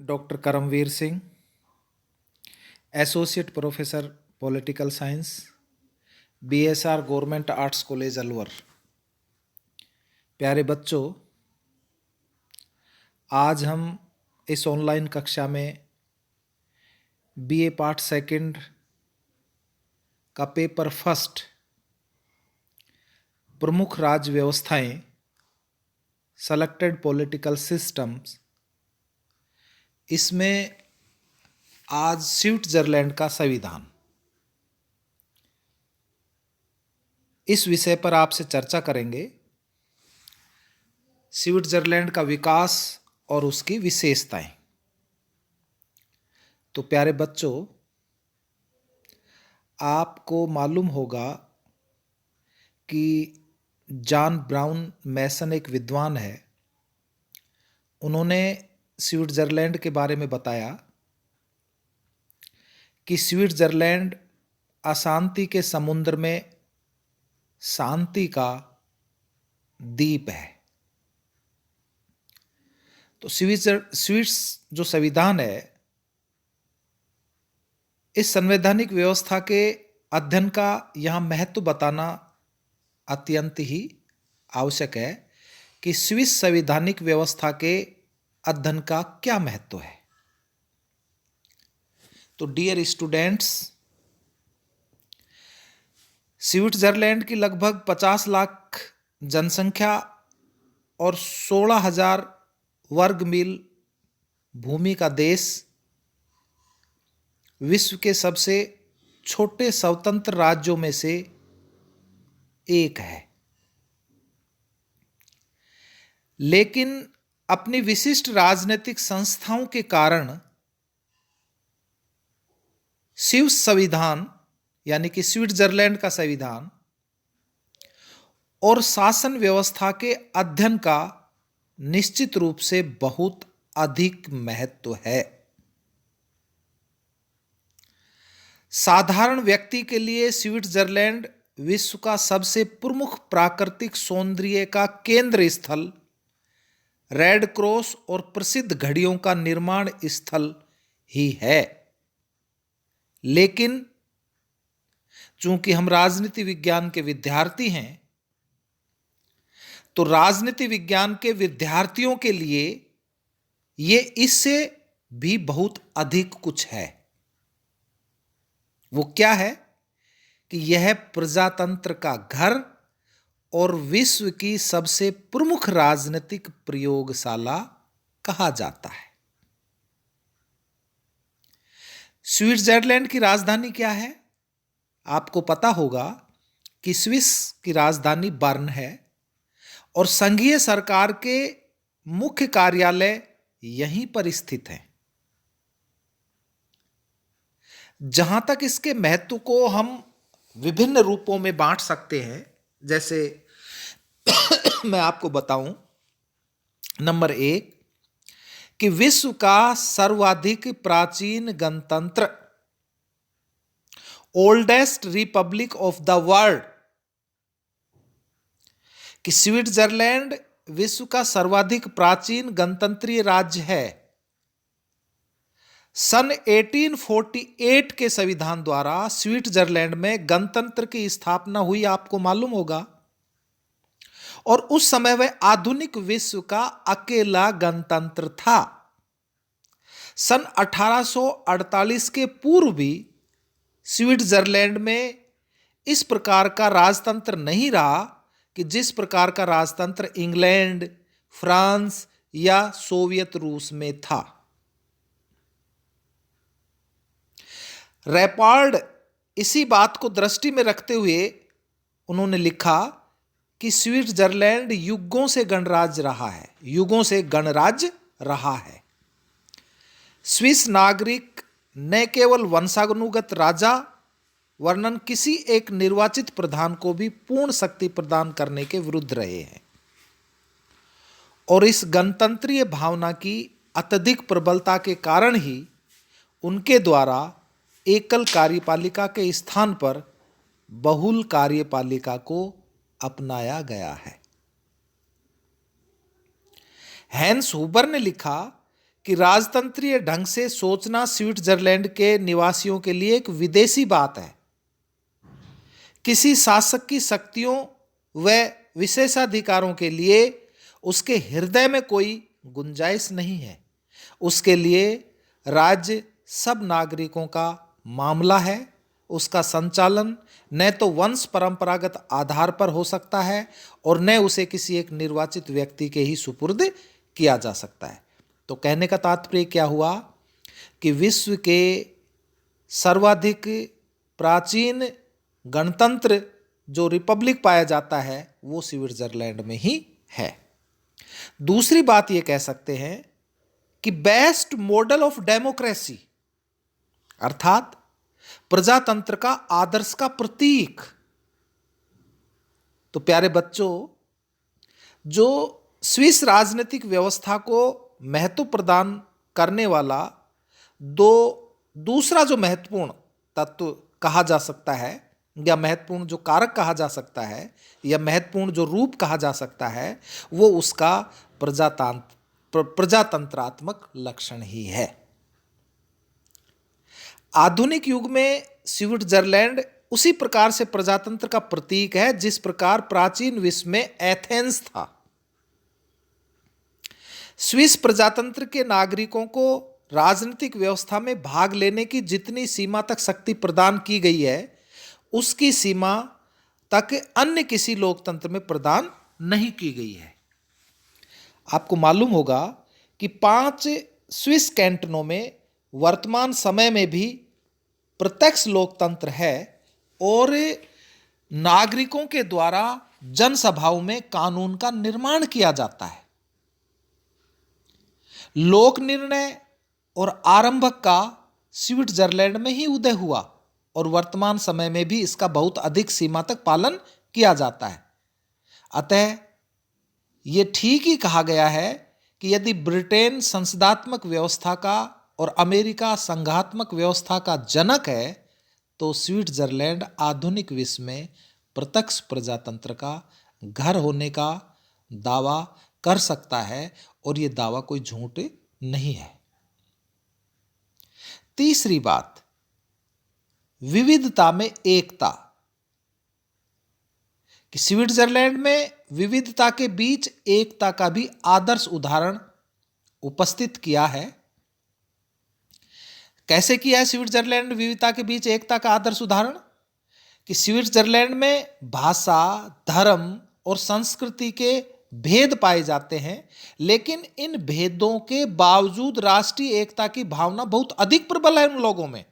Doctor Karamvir Singh, associate professor political science, BSR government arts college Alwar. प्यारे बच्चों, आज हम इस ऑनलाइन कक्षा में बीए पार्ट सेकंड का पेपर फर्स्ट प्रमुख राज्य व्यवस्थाएं, सेलेक्टेड पॉलिटिकल सिस्टम्स, इसमें आज स्विट्जरलैंड का संविधान, इस विषय पर आपसे चर्चा करेंगे। स्विट्जरलैंड का विकास और उसकी विशेषताएं। तो प्यारे बच्चों, आपको मालूम होगा कि जॉन ब्राउन मैसन एक विद्वान है। उन्होंने स्विट्जरलैंड के बारे में बताया कि स्विट्जरलैंड अशांति के समुद्र में शांति का द्वीप है। तो स्विट्स जो संविधान है, इस संवैधानिक व्यवस्था के अध्ययन का यहाँ महत्व बताना अत्यंत ही आवश्यक है कि स्विस संवैधानिक व्यवस्था के अध्ययन का क्या महत्व है। तो डियर स्टूडेंट्स, स्विट्जरलैंड की लगभग 50 लाख जनसंख्या और 16,000 वर्ग मील भूमि का देश विश्व के सबसे छोटे स्वतंत्र राज्यों में से एक है। लेकिन अपनी विशिष्ट राजनीतिक संस्थाओं के कारण स्विस संविधान यानी कि स्विट्जरलैंड का संविधान और शासन व्यवस्था के अध्ययन का निश्चित रूप से बहुत अधिक महत्व है। साधारण व्यक्ति के लिए स्विट्जरलैंड विश्व का सबसे प्रमुख प्राकृतिक सौंदर्य का केंद्र स्थल, रेड क्रॉस और प्रसिद्ध घड़ियों का निर्माण स्थल ही है। लेकिन चूंकि हम राजनीति विज्ञान के विद्यार्थी हैं, तो राजनीति विज्ञान के विद्यार्थियों के लिए ये इससे भी बहुत अधिक कुछ है। वो क्या है कि यह प्रजातंत्र का घर और विश्व की सबसे प्रमुख राजनीतिक प्रयोगशाला कहा जाता है। स्विट्जरलैंड की राजधानी क्या है? आपको पता होगा कि स्विस की राजधानी बर्न है और संघीय सरकार के मुख्य कार्यालय यहीं पर स्थित है। जहां तक इसके महत्व को हम विभिन्न रूपों में बांट सकते हैं, जैसे मैं आपको बताऊं, नंबर 1 कि विश्व का सर्वाधिक प्राचीन गणतंत्र, oldest Republic of the world, कि स्विट्जरलैंड विश्व का सर्वाधिक प्राचीन गणतंत्रीय राज्य है। सन 1848 के संविधान द्वारा स्विट्जरलैंड में गणतंत्र की स्थापना हुई, आपको मालूम होगा, और उस समय वह आधुनिक विश्व का अकेला गणतंत्र था। सन 1848 के पूर्व भी स्विट्जरलैंड में इस प्रकार का राजतंत्र नहीं रहा कि जिस प्रकार का राजतंत्र इंग्लैंड, फ्रांस या सोवियत रूस में था। रैपार्ड इसी बात को दृष्टि में रखते हुए उन्होंने लिखा कि स्विट्जरलैंड युगों से गणराज्य रहा है, युगों से गणराज्य रहा है। स्विस नागरिक न केवल वंशानुगत राजा वर्णन किसी एक निर्वाचित प्रधान को भी पूर्ण शक्ति प्रदान करने के विरुद्ध रहे हैं, और इस गणतंत्रीय भावना की अत्यधिक प्रबलता के कारण ही उनके द्वारा एकल कार्यपालिका के स्थान पर बहुल कार्यपालिका को अपनाया गया है। हैंस हुबर ने लिखा कि राजतंत्रीय ढंग से सोचना स्विट्जरलैंड के निवासियों के लिए एक विदेशी बात है। किसी शासक की शक्तियों व विशेषाधिकारों के लिए उसके हृदय में कोई गुंजाइश नहीं है। उसके लिए राज्य सब नागरिकों का मामला है। उसका संचालन न तो वंश परंपरागत आधार पर हो सकता है और न उसे किसी एक निर्वाचित व्यक्ति के ही सुपुर्द किया जा सकता है। तो कहने का तात्पर्य क्या हुआ कि विश्व के सर्वाधिक प्राचीन गणतंत्र जो रिपब्लिक पाया जाता है वो स्विट्जरलैंड में ही है। दूसरी बात ये कह सकते हैं कि बेस्ट मॉडल ऑफ डेमोक्रेसी अर्थात प्रजातंत्र का आदर्श का प्रतीक। तो प्यारे बच्चों, जो स्विस राजनीतिक व्यवस्था को महत्व प्रदान करने वाला दूसरा जो महत्वपूर्ण तत्व कहा जा सकता है या महत्वपूर्ण जो कारक कहा जा सकता है या महत्वपूर्ण जो रूप कहा जा सकता है वो उसका प्रजातंत्रात्मक लक्षण ही है। आधुनिक युग में स्विट्जरलैंड उसी प्रकार से प्रजातंत्र का प्रतीक है जिस प्रकार प्राचीन विश्व में एथेंस था। स्विस प्रजातंत्र के नागरिकों को राजनीतिक व्यवस्था में भाग लेने की जितनी सीमा तक शक्ति प्रदान की गई है उसकी सीमा तक अन्य किसी लोकतंत्र में प्रदान नहीं की गई है। आपको मालूम होगा कि 5 स्विस कैंटनों में वर्तमान समय में भी प्रत्यक्ष लोकतंत्र है और नागरिकों के द्वारा जनसभाओं में कानून का निर्माण किया जाता है। लोक निर्णय और आरंभक का स्विट्जरलैंड में ही उदय हुआ और वर्तमान समय में भी इसका बहुत अधिक सीमा तक पालन किया जाता है। अतः यह ठीक ही कहा गया है कि यदि ब्रिटेन संसदात्मक व्यवस्था का और अमेरिका संघात्मक व्यवस्था का जनक है तो स्विट्जरलैंड आधुनिक विश्व में प्रत्यक्ष प्रजातंत्र का घर होने का दावा कर सकता है और यह दावा कोई झूठ नहीं है। तीसरी बात, विविधता में एकता। कि स्विट्जरलैंड में विविधता के बीच एकता का भी आदर्श उदाहरण उपस्थित किया है। कैसे किया है स्विट्जरलैंड विविधता के बीच एकता का आदर्श उदाहरण? कि स्विट्जरलैंड में भाषा, धर्म और संस्कृति के भेद पाए जाते हैं लेकिन इन भेदों के बावजूद राष्ट्रीय एकता की भावना बहुत अधिक प्रबल है उन लोगों में।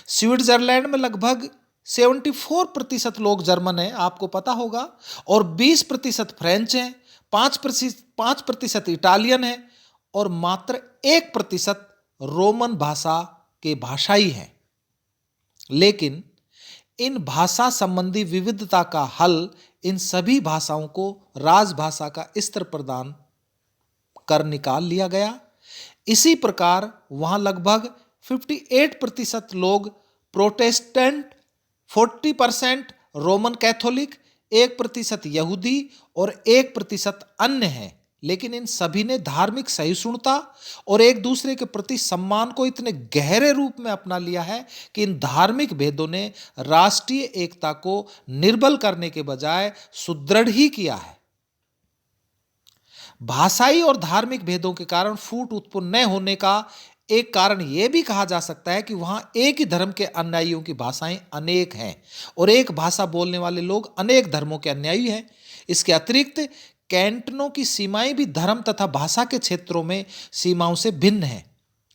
स्विट्जरलैंड में लगभग 74% लोग जर्मन हैं, आपको पता होगा, और 20% फ्रेंच हैं, 5% इटालियन हैं और मात्र 1% रोमन भाषा के भाषाई हैं। लेकिन इन भाषा संबंधी विविधता का हल इन सभी भाषाओं को राजभाषा का स्तर प्रदान कर निकाल लिया गया। इसी प्रकार वहां लगभग 58% लोग प्रोटेस्टेंट, 40% रोमन कैथोलिक, 1% यहूदी और 1% अन्य हैं। लेकिन इन सभी ने धार्मिक सहिष्णुता और एक दूसरे के प्रति सम्मान को इतने गहरे रूप में अपना लिया है कि इन धार्मिक भेदों ने राष्ट्रीय एकता को निर्बल करने के बजाय सुदृढ़ ही किया है। भाषाई और धार्मिक भेदों के कारण फूट उत्पन्न न होने का एक कारण यह भी कहा जा सकता है कि वहां एक ही धर्म के अनुयायियों की भाषाएं अनेक हैं और एक भाषा बोलने वाले लोग अनेक धर्मों के अनुयायी हैं। इसके अतिरिक्त कैंटनों की सीमाएं भी धर्म तथा भाषा के क्षेत्रों में सीमाओं से भिन्न हैं।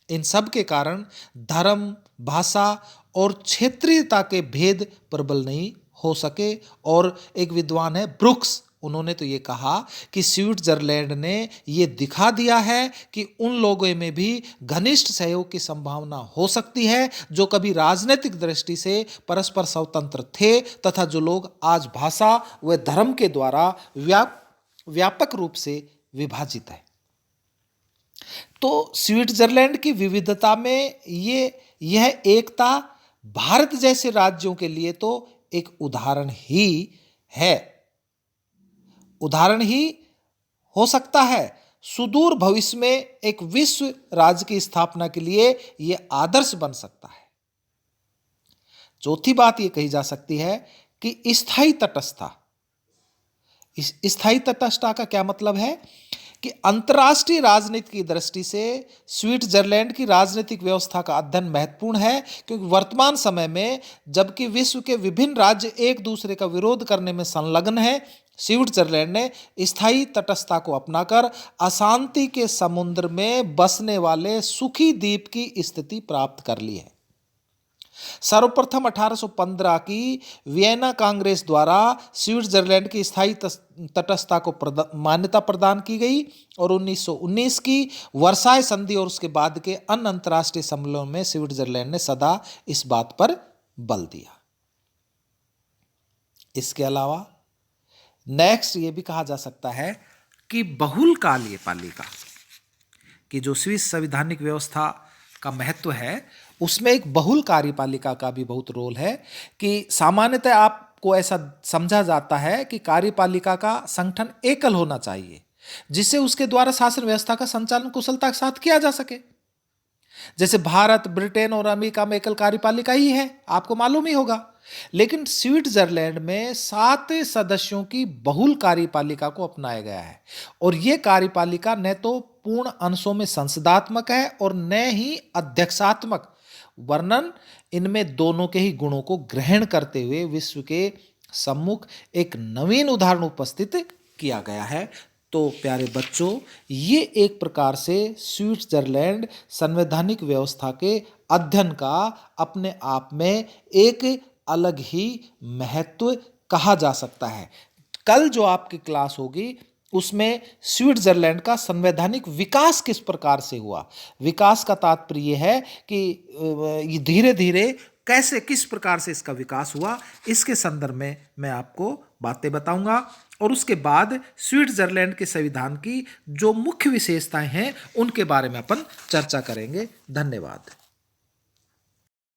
इन सब के कारण धर्म, भाषा और क्षेत्रीयता के भेद प्रबल नहीं हो सके। और एक विद्वान है ब्रुक्स, उन्होंने तो ये कहा कि स्विट्जरलैंड ने ये दिखा दिया है कि उन लोगों में भी घनिष्ठ सहयोग की संभावना हो सकती है जो कभी राजनीतिक दृष्टि से परस्पर स्वतंत्र थे तथा जो लोग आज भाषा व धर्म के द्वारा व्यापक रूप से विभाजित है। तो स्विट्जरलैंड की विविधता में यह एकता भारत जैसे राज्यों के लिए तो एक उदाहरण ही है, उदाहरण ही हो सकता है। सुदूर भविष्य में एक विश्व राज्य की स्थापना के लिए यह आदर्श बन सकता है। चौथी बात यह कही जा सकती है कि स्थायी तटस्थता। इस स्थायी तटस्थता का क्या मतलब है कि अंतर्राष्ट्रीय राजनीति की दृष्टि से स्विट्जरलैंड की राजनीतिक व्यवस्था का अध्ययन महत्वपूर्ण है, क्योंकि वर्तमान समय में जबकि विश्व के विभिन्न राज्य एक दूसरे का विरोध करने में संलग्न हैं, स्विट्जरलैंड ने स्थायी तटस्थता को अपनाकर अशांति के समुद्र में बसने वाले सुखी द्वीप की स्थिति प्राप्त कर ली है। सर्वप्रथम 1815 की वियना कांग्रेस द्वारा स्विट्जरलैंड की स्थायी तटस्थता को मान्यता प्रदान की गई और 1919 की वर्साय संधि और उसके बाद के अन्य अंतर्राष्ट्रीय सम्मेलनों में स्विट्जरलैंड ने सदा इस बात पर बल दिया। इसके अलावा नेक्स्ट ये भी कहा जा सकता है कि बहुलकालीय पालिका की जो स्विस संवैधानिक व्यवस्था का महत्व है, उसमें एक बहुल कार्यपालिका का भी बहुत रोल है। कि सामान्यतः आपको ऐसा समझा जाता है कि कार्यपालिका का संगठन एकल होना चाहिए, जिससे उसके द्वारा शासन व्यवस्था का संचालन कुशलता के साथ किया जा सके। जैसे भारत, ब्रिटेन और अमेरिका में एकल कार्यपालिका ही है, आपको मालूम ही होगा। लेकिन स्विट्जरलैंड में 7 सदस्यों की बहुल कार्यपालिका को अपनाया गया है और यह कार्यपालिका न तो पूर्ण अंशों में संसदात्मक है और न ही अध्यक्षात्मक, वर्णन इनमें दोनों के ही गुणों को ग्रहण करते हुए विश्व के सम्मुख एक नवीन उदाहरण उपस्थित किया गया है। तो प्यारे बच्चों, ये एक प्रकार से स्विट्जरलैंड संवैधानिक व्यवस्था के अध्ययन का अपने आप में एक अलग ही महत्व कहा जा सकता है। कल जो आपकी क्लास होगी उसमें स्विट्जरलैंड का संवैधानिक विकास किस प्रकार से हुआ, विकास का तात्पर्य यह है कि धीरे धीरे कैसे किस प्रकार से इसका विकास हुआ, इसके संदर्भ में मैं आपको बातें बताऊंगा। और उसके बाद स्विट्जरलैंड के संविधान की जो मुख्य विशेषताएं हैं उनके बारे में अपन चर्चा करेंगे। धन्यवाद।